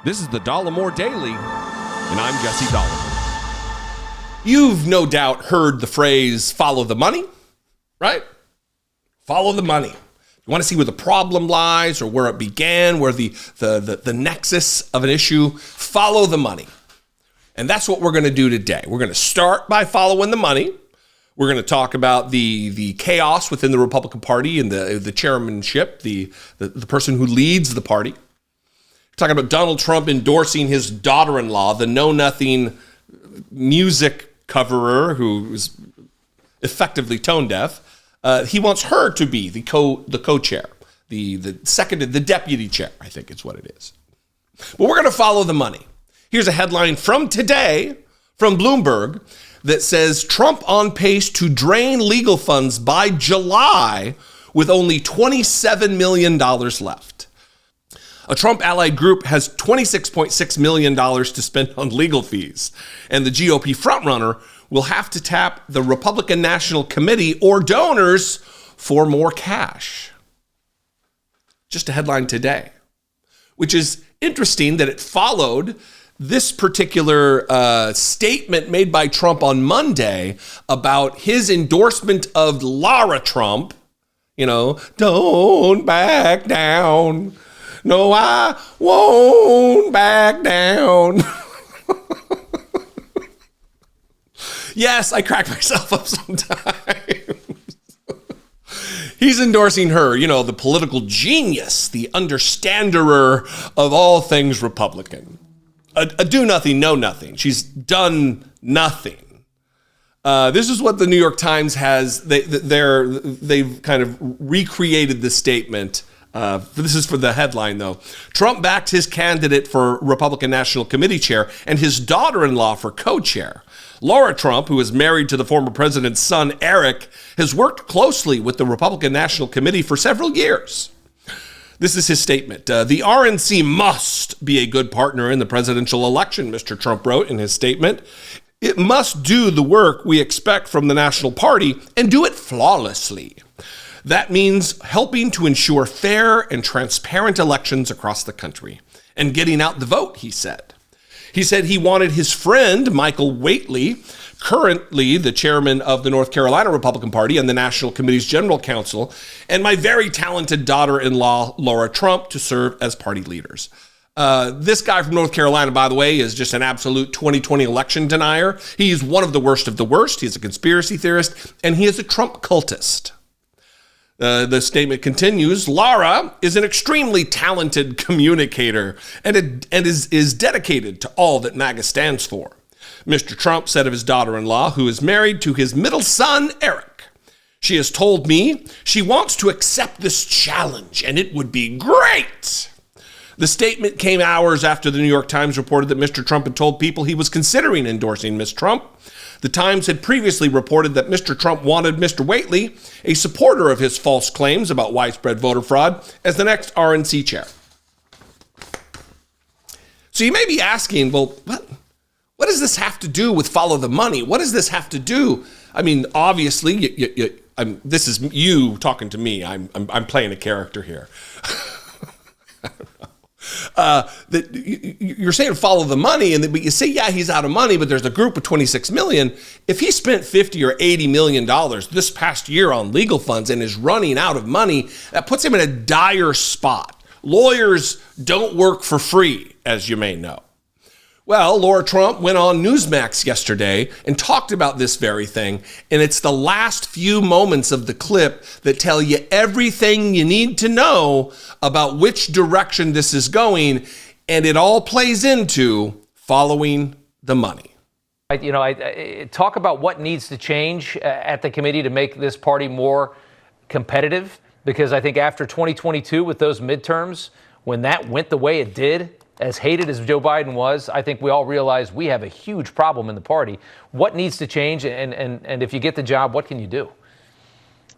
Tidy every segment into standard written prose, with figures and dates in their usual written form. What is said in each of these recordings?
This is the Dollemore Daily, and I'm Jesse Dollemore. You've no doubt heard the phrase, follow the money, right? Follow the money. You want to see where the problem lies or where it began, where the nexus of an issue, follow the money. And that's what we're going to do today. We're going to start by following the money. We're going to talk about the chaos within the Republican Party and the chairmanship, the person who leads the party. We're talking about Donald Trump endorsing his daughter-in-law, the know-nothing music coverer who is effectively tone deaf. He wants her to be the co-chair, the deputy chair, I think is what it is. But we're going to follow the money. Here's a headline from today from Bloomberg that says Trump on pace to drain legal funds by July with only $27 million left. A Trump-allied group has $26.6 million to spend on legal fees, and the GOP frontrunner will have to tap the Republican National Committee or donors for more cash. Just a headline today, which is interesting that it followed this particular statement made by Trump on Monday about his endorsement of Lara Trump. Don't back down. No, I won't back down. Yes, I crack myself up sometimes. He's endorsing her, the political genius, the understanderer of all things Republican. A do-nothing, know-nothing. She's done nothing. This is what the New York Times has. They've kind of recreated the statement. This is for the headline, though. Trump backed his candidate for Republican National Committee chair and his daughter-in-law for co-chair. Lara Trump, who is married to the former president's son, Eric, has worked closely with the Republican National Committee for several years. This is his statement. The RNC must be a good partner in the presidential election, Mr. Trump wrote in his statement. It must do the work we expect from the National Party and do it flawlessly. That means helping to ensure fair and transparent elections across the country and getting out the vote, he said. He said he wanted his friend, Michael Whately, currently the chairman of the North Carolina Republican Party and the National Committee's general counsel, and my very talented daughter-in-law, Lara Trump, to serve as party leaders. This guy from North Carolina, by the way, is just an absolute 2020 election denier. He's one of the worst of the worst. He's a conspiracy theorist, and he is a Trump cultist. The statement continues, Lara is an extremely talented communicator and is dedicated to all that MAGA stands for. Mr. Trump said of his daughter-in-law, who is married to his middle son, Eric. She has told me she wants to accept this challenge, and it would be great. The statement came hours after the New York Times reported that Mr. Trump had told people he was considering endorsing Ms. Trump. The Times had previously reported that Mr. Trump wanted Mr. Whately, a supporter of his false claims about widespread voter fraud, as the next RNC chair. So you may be asking, well, what does this have to do with follow the money? What does this have to do? I mean, obviously, this is you talking to me. I'm playing a character here. That you're saying follow the money, but you say, yeah, he's out of money, but there's a group of 26 million. If he spent 50 or 80 million dollars this past year on legal funds and is running out of money, that puts him in a dire spot. Lawyers don't work for free, as you may know. Well, Lara Trump went on Newsmax yesterday and talked about this very thing, and it's the last few moments of the clip that tell you everything you need to know about which direction this is going, and it all plays into following the money. I talk about what needs to change at the committee to make this party more competitive, because I think after 2022 with those midterms, when that went the way it did, as hated as Joe Biden was, I think we all realize we have a huge problem in the party. What needs to change? And if you get the job, what can you do?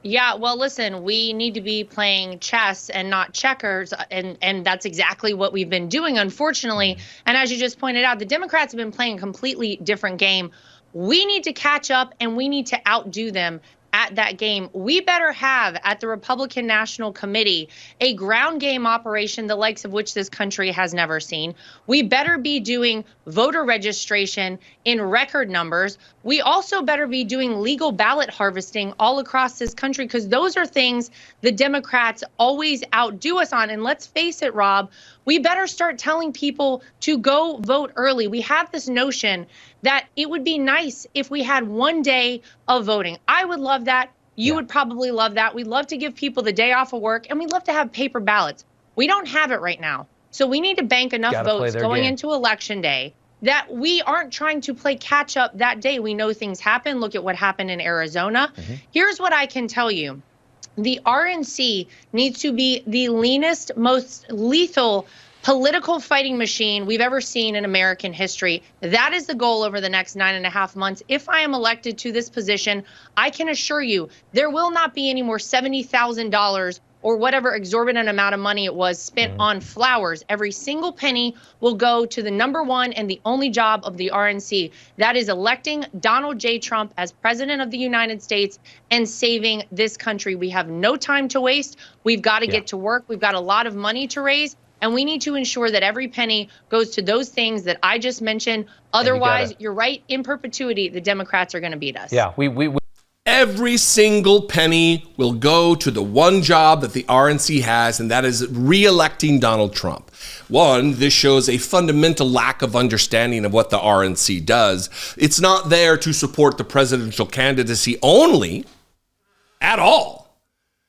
Yeah, well, listen, we need to be playing chess and not checkers. And that's exactly what we've been doing, unfortunately. And as you just pointed out, the Democrats have been playing a completely different game. We need to catch up and we need to outdo them at that game, we better have at the Republican National Committee a ground game operation, the likes of which this country has never seen. We better be doing voter registration in record numbers. We also better be doing legal ballot harvesting all across this country, because those are things the Democrats always outdo us on. And let's face it, Rob, we better start telling people to go vote early. We have this notion that it would be nice if we had one day of voting. I would love that. You would probably love that. We'd love to give people the day off of work, and we'd love to have paper ballots. We don't have it right now. So we need to bank enough votes going into Election Day that we aren't trying to play catch up that day. We know things happen. Look at what happened in Arizona. Here's what I can tell you. The RNC needs to be the leanest, most lethal political fighting machine we've ever seen in American history. That is the goal over the next 9.5 months. If I am elected to this position, I can assure you there will not be any more $70,000 or whatever exorbitant amount of money it was spent on flowers. Every single penny will go to the number one and the only job of the RNC. That is electing Donald J. Trump as president of the United States and saving this country. We have no time to waste. We've got to get to work. We've got a lot of money to raise. And we need to ensure that every penny goes to those things that I just mentioned. Otherwise, you're right, in perpetuity, the Democrats are going to beat us. Yeah, Every single penny will go to the one job that the RNC has, and that is re-electing Donald Trump. One, this shows a fundamental lack of understanding of what the RNC does. It's not there to support the presidential candidacy only, at all.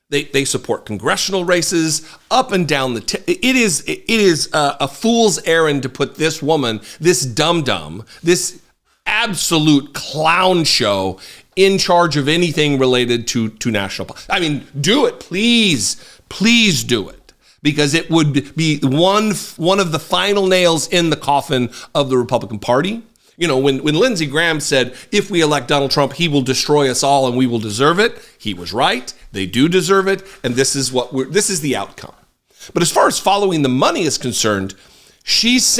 They support congressional races up and down the. It is a fool's errand to put this woman, this dum-dum, this absolute clown show in charge of anything related to national. I mean, do it, please do it, because it would be one of the final nails in the coffin of the Republican Party. You know, when Lindsey Graham said, if we elect Donald Trump, he will destroy us all and we will deserve it. He was right. They do deserve it. And this is the outcome. But as far as following the money is concerned, she's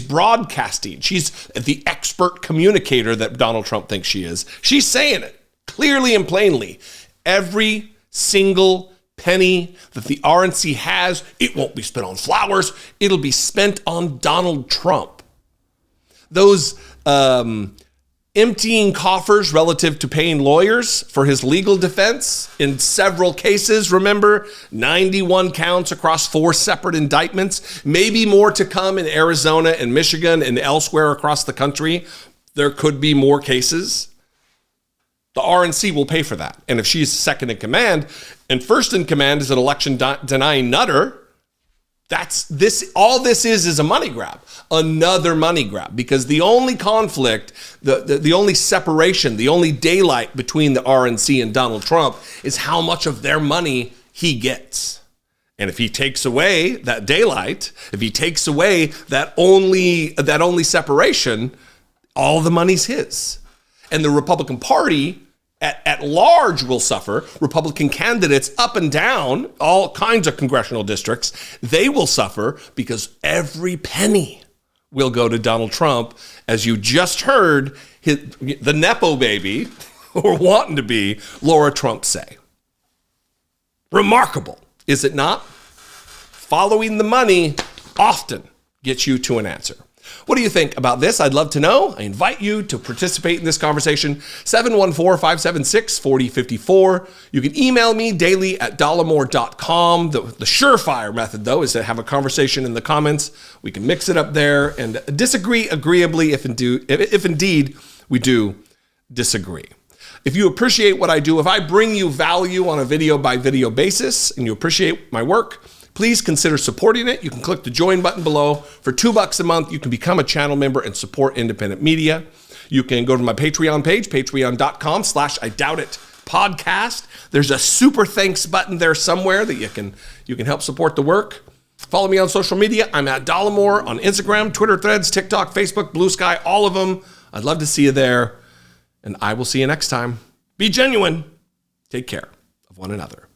broadcasting. She's the expert communicator that Donald Trump thinks she is. She's saying it clearly and plainly. Every single penny that the RNC has, it won't be spent on flowers. It'll be spent on Donald Trump. Those emptying coffers relative to paying lawyers for his legal defense in several cases, remember, 91 counts across 4 separate indictments, maybe more to come in Arizona and Michigan and elsewhere across the country. There could be more cases. The RNC will pay for that. And if she's second in command and first in command is an election denying nutter, all this is a money grab, another money grab, because the only conflict, the only separation, the only daylight between the RNC and Donald Trump is how much of their money he gets. And if he takes away that daylight, if he takes away that only separation, all the money's his. And the Republican Party at large will suffer. Republican candidates up and down, all kinds of congressional districts, they will suffer because every penny will go to Donald Trump, as you just heard the Nepo-Baby, or wanting to be, Lara Trump say. Remarkable, is it not? Following the money often gets you to an answer. What do you think about this? I'd love to know. I invite you to participate in this conversation. 714-576-4054. You can email me daily at dollemore.com. The surefire method, though, is to have a conversation in the comments. We can mix it up there and disagree agreeably if indeed we do disagree. If you appreciate what I do, if I bring you value on a video by video basis and you appreciate my work, please consider supporting it. You can click the join button below. For $2 a month, you can become a channel member and support independent media. You can go to my Patreon page, patreon.com/IDoubtIt podcast. There's a super thanks button there somewhere that you can help support the work. Follow me on social media. I'm at Dollemore on Instagram, Twitter, Threads, TikTok, Facebook, Blue Sky, all of them. I'd love to see you there. And I will see you next time. Be genuine. Take care of one another.